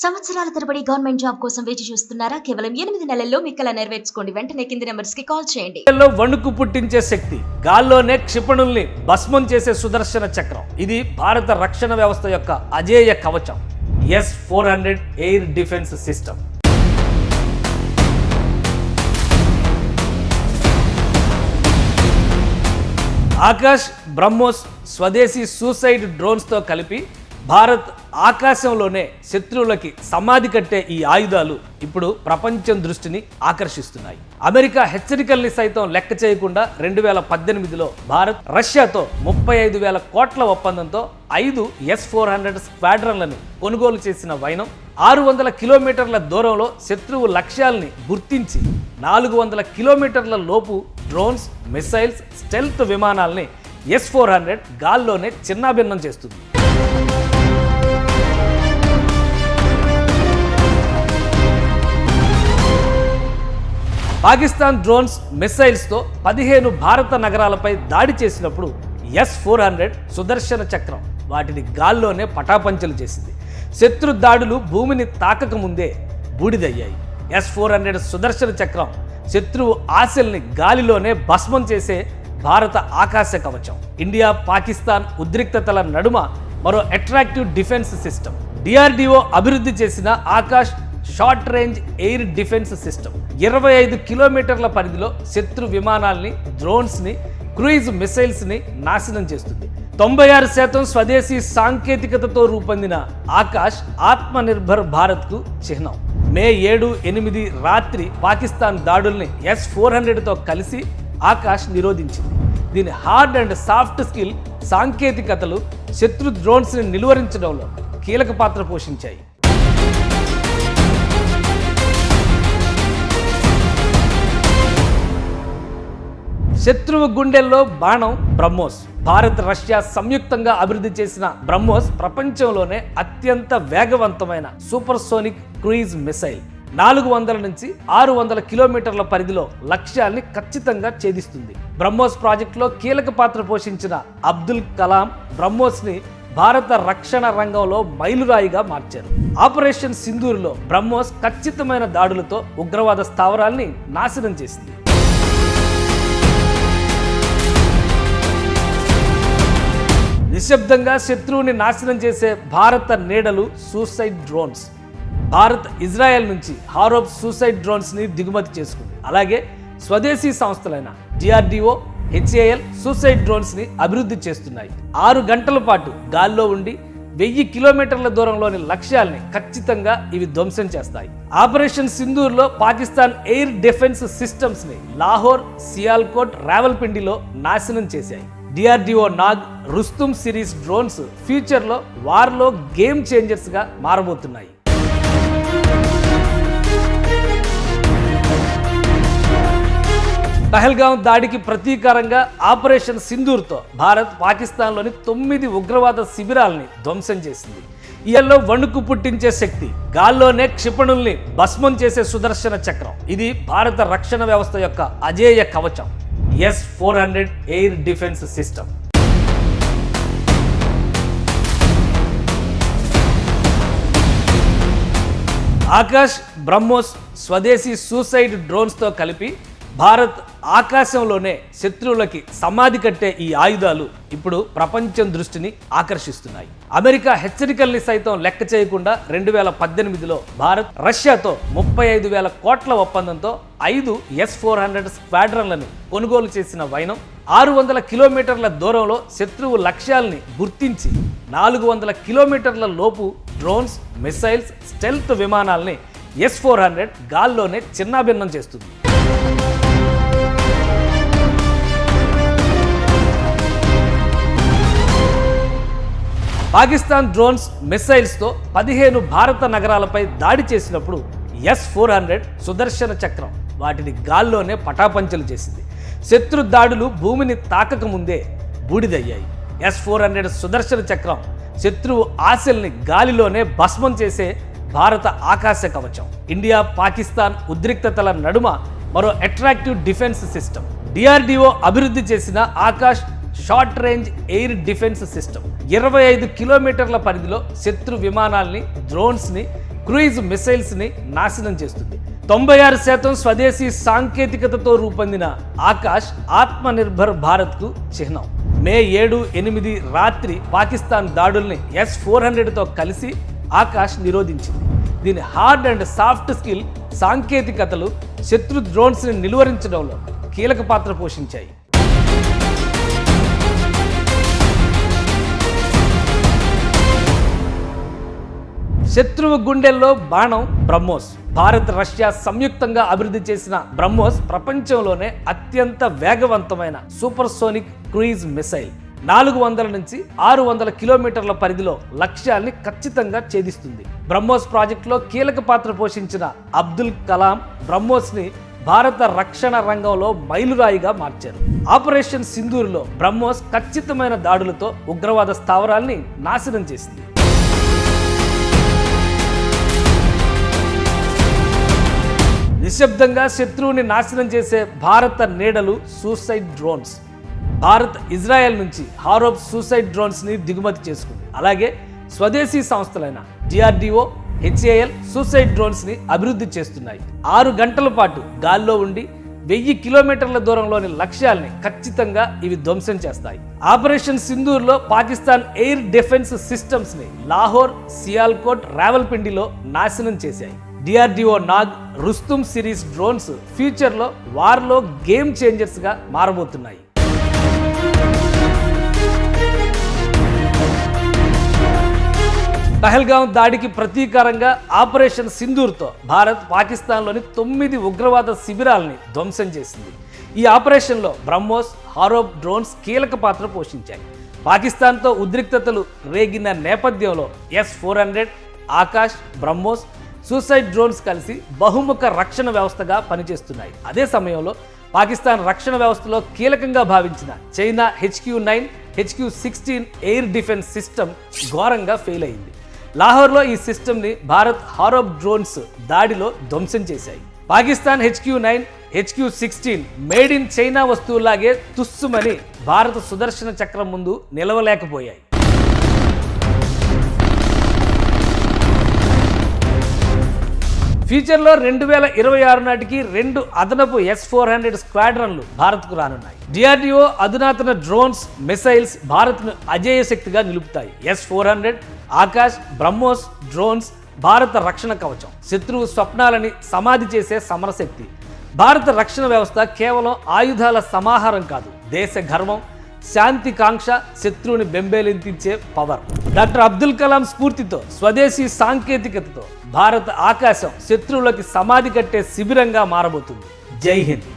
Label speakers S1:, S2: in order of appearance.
S1: సంవత్సరాల తరబడి government job కోసం వేచి చూస్తున్నారా? కేవలం 8 నెలల్లో మీ కల నెరవేర్చుకోండి. వెంటనే కింది నెంబర్స్ కి కాల్ చేయండి.
S2: వణుకు పుట్టించే శక్తి, గాల్లోనే క్షిపణుల్ని భస్మం చేసే సుదర్శన చక్రం. ఇది భారత రక్షణ వ్యవస్థ యొక్క అజేయ కవచం, S-400 air defence system. Akash, BrahMos స్వదేశీ సూసైడ్ డ్రోన్స్తో కలిపి భారత్ ఆకాశంలోనే శత్రువులకి సమాధి కట్టే ఈ ఆయుధాలు ఇప్పుడు ప్రపంచం దృష్టిని ఆకర్షిస్తున్నాయి. అమెరికా హెచ్చరికల్ని సైతం లెక్క చేయకుండా 2018లో భారత్ రష్యాతో 35,000 కోట్ల ఒప్పందంతో 5 S-400 స్క్వాడ్రన్లను కొనుగోలు చేసిన వైనం 600 కిలోమీటర్ల దూరంలో శత్రువు లక్ష్యాల్ని గుర్తించి 400 కిలోమీటర్ల లోపు డ్రోన్స్, మిసైల్స్, స్టెల్త్ విమానాల్ని S-400 గాల్లోనే చిన్నాభిన్నం చేస్తుంది. పాకిస్తాన్ డ్రోన్స్, మిసైల్స్తో 15 భారత నగరాలపై దాడి చేసినప్పుడు S-400 సుదర్శన చక్రం వాటిని గాల్లోనే పటాపంచలు చేసింది. శత్రు దాడులు భూమిని తాకక ముందే బూడిదయ్యాయి. S-400 సుదర్శన చక్రం శత్రువు ఆశల్ని గాలిలోనే భస్మం చేసే భారత ఆకాశ కవచం. ఇండియా, పాకిస్తాన్ ఉద్రిక్తతల నడుమ మరో అట్రాక్టివ్ డిఫెన్స్ సిస్టమ్. DRDO అభివృద్ధి చేసిన Akash short range air defence system 25 కిలోమీటర్ల పరిధిలో శత్రు విమానాల్ని, డ్రోన్స్ని, క్రూయిజ్ మిసైల్స్ని నాశనం చేస్తుంది. 96% స్వదేశీ సాంకేతికతతో రూపొందిన ఆకాష్ ఆత్మనిర్భర్ భారత్కు చిహ్నం. మే 7, 8 రాత్రి పాకిస్తాన్ దాడుల్ని S-400తో కలిసి ఆకాష్ నిరోధించింది. దీని హార్డ్ అండ్ సాఫ్ట్ స్కిల్ సాంకేతికతలు శత్రు డ్రోన్స్ని నిలువరించడంలో కీలక పాత్ర పోషించాయి. శత్రువు గుండెల్లో బాణం బ్రహ్మోస్. భారత్, రష్యా సంయుక్తంగా అభివృద్ధి చేసిన బ్రహ్మోస్ ప్రపంచంలోనే అత్యంత వేగవంతమైన సూపర్సోనిక్ క్రూయిజ్ మిసైల్. 400 నుంచి 600 కిలోమీటర్ల పరిధిలో లక్ష్యాల్ని ఖచ్చితంగా ఛేదిస్తుంది. బ్రహ్మోస్ ప్రాజెక్టులో కీలక పాత్ర పోషించిన అబ్దుల్ కలాం బ్రహ్మోస్ని భారత రక్షణ రంగంలో మైలురాయిగా మార్చారు. ఆపరేషన్ సింధూర్లో బ్రహ్మోస్ ఖచ్చితమైన దాడులతో ఉగ్రవాద స్థావరాల్ని నాశనం చేసింది. నిశ్శబ్దంగా శత్రువుని నాశనం చేసే భారత నీడలు సూసైడ్ డ్రోన్స్. భారత్ ఇజ్రాయెల్ నుంచి హారోప్ సూసైడ్ డ్రోన్స్ని దిగుమతి చేసుకుంది. అలాగే స్వదేశీ సంస్థలైన DRDO, HAL సూసైడ్ డ్రోన్స్ని అభివృద్ధి చేస్తున్నాయి. 6 గంటల పాటు గాల్లో ఉండి 1000 కిలోమీటర్ల దూరంలోని లక్ష్యాల్ని ఖచ్చితంగా ఇవి ధ్వంసం చేస్తాయి. ఆపరేషన్ సింధూర్లో పాకిస్తాన్ ఎయిర్ డిఫెన్స్ సిస్టమ్స్ని లాహోర్, సియాల్కోట్, రావల్పిండిలో నాశనం చేశాయి. DRDO Nag, Rustom series drones ఫ్యూచర్లో వార్లో గేమ్ చేంజర్స్గా మారబోతున్నాయి. పహల్గాం దాడికి ప్రతీకారంగా ఆపరేషన్ సింధూర్తో భారత్ పాకిస్తాన్లోని 9 ఉగ్రవాద శిబిరాల్ని ధ్వంసం చేసింది. ఈయల్లో వణుకు పుట్టించే శక్తి, గాల్లోనే క్షిపణుల్ని భస్మం చేసే సుదర్శన చక్రం. ఇది భారత రక్షణ వ్యవస్థ యొక్క అజేయ కవచం, S-400 air defence system. Akash, BrahMos స్వదేశీ సూసైడ్ డ్రోన్స్తో కలిపి భారత్ ఆకాశంలోనే శత్రువులకి సమాధి కట్టే ఈ ఆయుధాలు ఇప్పుడు ప్రపంచం దృష్టిని ఆకర్షిస్తున్నాయి. అమెరికా హెచ్చరికల్ని సైతం లెక్క చేయకుండా 2018లో భారత్ రష్యాతో 35,000 కోట్ల ఒప్పందంతో 5 S-400 స్క్వాడ్రన్లను కొనుగోలు చేసిన వైనం 600 కిలోమీటర్ల దూరంలో శత్రువు లక్ష్యాల్ని గుర్తించి 400 కిలోమీటర్ల లోపు డ్రోన్స్, మిసైల్స్, స్టెల్త్ విమానాల్ని S-400 గాల్లోనే చిన్నాభిన్నం చేస్తుంది. పాకిస్తాన్ డ్రోన్స్, మిసైల్స్తో 15 భారత నగరాలపై దాడి చేసినప్పుడు S-400 సుదర్శన చక్రం వాటిని గాల్లోనే పటాపంచలు చేసింది. శత్రు దాడులు భూమిని తాకక ముందే బూడిదయ్యాయి. S-400 సుదర్శన చక్రం శత్రువు ఆశల్ని గాలిలోనే భస్మం చేసే భారత ఆకాశ కవచం. ఇండియా, పాకిస్తాన్ ఉద్రిక్తతల నడుమ మరో అట్రాక్టివ్ డిఫెన్స్ సిస్టమ్. DRDO అభివృద్ధి చేసిన Akash short range air defence system 25 కిలోమీటర్ల పరిధిలో శత్రు విమానాల్ని, డ్రోన్స్ని, క్రూయిజ్ మిసైల్స్ ని నాశనం చేస్తుంది. 96% స్వదేశీ సాంకేతికతతో రూపొందిన ఆకాశ్ ఆత్మనిర్భర్ భారత్ కు చిహ్నం. మే 7, 8 రాత్రి పాకిస్తాన్ దాడుల్ని S-400తో కలిసి ఆకాశ్ నిరోధించింది. దీని హార్డ్ అండ్ సాఫ్ట్ స్కిల్ సాంకేతికతలు శత్రు డ్రోన్స్ ని నిలువరించడంలో కీలక పాత్ర పోషించాయి. శత్రువు గుండెల్లో బాణం బ్రహ్మోస్. భారత్, రష్యా సంయుక్తంగా అభివృద్ధి చేసిన బ్రహ్మోస్ ప్రపంచంలోనే అత్యంత వేగవంతమైన సూపర్సోనిక్ క్రూయిజ్ మిసైల్. 400 నుంచి 600 కిలోమీటర్ల పరిధిలో లక్ష్యాల్ని ఖచ్చితంగా ఛేదిస్తుంది. బ్రహ్మోస్ ప్రాజెక్టులో కీలక పాత్ర పోషించిన అబ్దుల్ కలాం బ్రహ్మోస్ని భారత రక్షణ రంగంలో మైలురాయిగా మార్చారు. ఆపరేషన్ సింధూర్లో బ్రహ్మోస్ ఖచ్చితమైన దాడులతో ఉగ్రవాద స్థావరాల్ని నాశనం చేసింది. నిశ్శబ్దంగా శత్రువుని నాశనం చేసే భారత నీడలు సూసైడ్ డ్రోన్స్. భారత్ ఇజ్రాయెల్ నుంచి హారోప్ సూసైడ్ డ్రోన్స్ ని దిగుమతి చేసుకుంది. అలాగే స్వదేశీ సంస్థలైన DRDO, HAL సూసైడ్ డ్రోన్స్ ని అభివృద్ధి చేస్తున్నాయి. 6 గంటల పాటు గాల్లో ఉండి 1000 కిలోమీటర్ల దూరంలోని లక్ష్యాల్ని ఖచ్చితంగా ఇవి ధ్వంసం చేస్తాయి. ఆపరేషన్ సింధూర్లో పాకిస్తాన్ ఎయిర్ డిఫెన్స్ సిస్టమ్స్ ని లాహోర్, సియాల్కోట్, రావల్పిండిలో నాశనం చేశాయి. DRDO Nag, Rustom series drones ఫ్యూచర్లో వార్లో గేమ్ చేంజర్స్గా మారబోతున్నాయి. పహల్గాం దాడికి ప్రతీకారంగా ఆపరేషన్ సింధూర్తో భారత్ పాకిస్తాన్లోని 9 ఉగ్రవాద శిబిరాల్ని ధ్వంసం చేసింది. ఈ ఆపరేషన్లో బ్రహ్మోస్, హారోప్ డ్రోన్స్ కీలక పాత్ర పోషించాయి. పాకిస్తాన్తో ఉద్రిక్తతలు రేగిన నేపథ్యంలో S-400, Akash, BrahMos suicide drones కలిసి బహుముఖ రక్షణ వ్యవస్థగా పనిచేస్తున్నాయి. అదే సమయంలో పాకిస్తాన్ రక్షణ వ్యవస్థలో కీలకంగా భావించిన China HQ-9, HQ-16 air defence system ఘోరంగా ఫెయిల్ అయింది. లాహోర్లో ఈ సిస్టమ్ని భారత్ హారోప్ డ్రోన్స్ దాడిలో ధ్వంసం చేశాయి. Pakistan HQ-9, HQ-16 made in China వస్తువులాగే తుస్సుమని భారత సుదర్శన చక్రం ముందు నిలవలేకపోయాయి. ఫ్యూచర్లో 2026 నాటికి 2 అదనపు S-400 స్క్వాడ్రన్లు భారత్కు రానున్నాయి. DRDO అధునాతన డ్రోన్స్, మిసైల్స్ భారత్ను అజేయ శక్తిగా నిలుపుతాయి. S-400, ఆకాశ్, బ్రహ్మోస్ డ్రోన్స్ భారత రక్షణ కవచం, శత్రువు స్వప్నాలని సమాధి చేసే సమరశక్తి. భారత రక్షణ వ్యవస్థ కేవలం ఆయుధాల సమాహారం కాదు, దేశ గర్వం, శాంతి కాంక్ష, శత్రువుని బెంబేలెత్తించే పవర్. డాక్టర్ అబ్దుల్ కలాం స్ఫూర్తితో, స్వదేశీ సాంకేతికతతో భారత ఆకాశం శత్రువులకి సమాధి కట్టే శిబిరంగా మారబోతుంది. జై హింద్.